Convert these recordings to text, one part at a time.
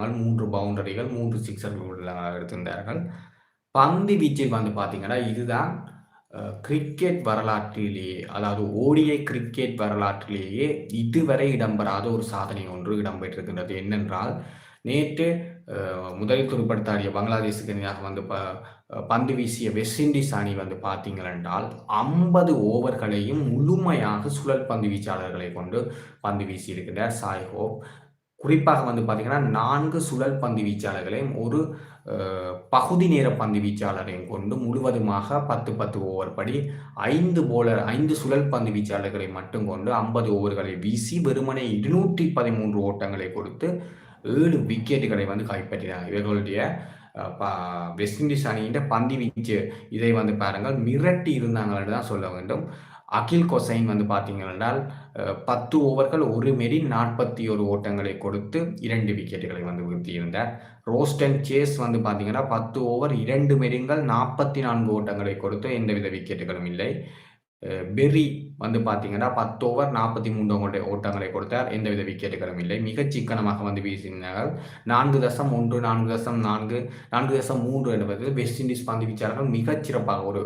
3 பவுண்டரிகள், 3 சிக்ஸர்கள் எடுத்திருந்தார்கள். பந்து வீச்சில் வந்து பார்த்தீங்கன்னா, இதுதான் கிரிக்கெட் வரலாற்றிலேயே, அதாவது ஓடிஐ கிரிக்கெட் வரலாற்றிலேயே இதுவரை இடம்பெறாத ஒரு சாதனை ஒன்று இடம்பெற்றிருக்கின்றது. என்னென்றால், நேற்று முதலில் துடுப்படுத்த பங்களாதேசுக்கு எதிராக வந்து பந்து வீசிய வெஸ்ட் இண்டீஸ் அணி வந்து பார்த்தீங்கள் என்றால் 50 ஓவர்களையும் முழுமையாக சுழல் பந்து வீச்சாளர்களை கொண்டு பந்து வீசியிருக்கிறார் சாய் ஹோப். குறிப்பாக வந்து பார்த்தீங்கன்னா 4 சுழல் பந்து வீச்சாளர்களையும் ஒரு பகுதி நேர பந்து வீச்சாளரையும் கொண்டு முழுவதுமாக 10 ஓவர் படி 5 சுழல் பந்து வீச்சாளர்களை மட்டும் கொண்டு 50 ஓவர்களை வீசி வெறுமனே 213 ஓட்டங்களை கொடுத்து 7 விக்கெட்டுகளை வந்து கைப்பற்றினார். இவர்களுடைய வெஸ்ட் இண்டீஸ் அணியின் பந்து வீச்சு இதை வந்து பாருங்கள் மிரட்டி இருந்தாங்கன்னு தான் சொல்ல வேண்டும். அகில் கொசைன் வந்து பார்த்தீங்கள் என்றால் 10 ஓவர்கள் 1 மெரின் 41 ஓட்டங்களை கொடுத்து 2 விக்கெட்டுகளை வந்து வீழ்த்தியிருந்தார். ரோஸ்டன் சேஸ் வந்து பார்த்தீங்கன்னா 10 ஓவர் 2 மெரின்கள் 44 ஓட்டங்களை கொடுத்து எந்தவித விக்கெட்டுகளும் இல்லை. பெர்ரி வந்து பார்த்தீங்கன்னா 10 ஓவர் 43 ஓட்டங்களை கொடுத்தார். எந்தவித விக்கெட்டுகளும் இல்லை. மிகச் சிக்கனமாக வந்து வீசினார்கள். 4.1 4.4 4.3 என்பது வெஸ்ட் இண்டீஸ் பந்து வீச்சாளர்கள் மிகச் சிறப்பாக ஒரு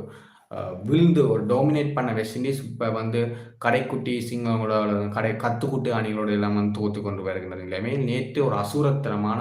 விழுந்து ஒரு டாமினேட் பண்ண வெஸ்ட் இண்டீஸ் இப்போ வந்து கடைக்குட்டி சிங்கங்களோட கத்துக்குட்டி அணிகளோட எல்லாம் வந்து தோத்து கொண்டு வருகின்ற நிலைமையில் நேற்று ஒரு அசுரத்தனமான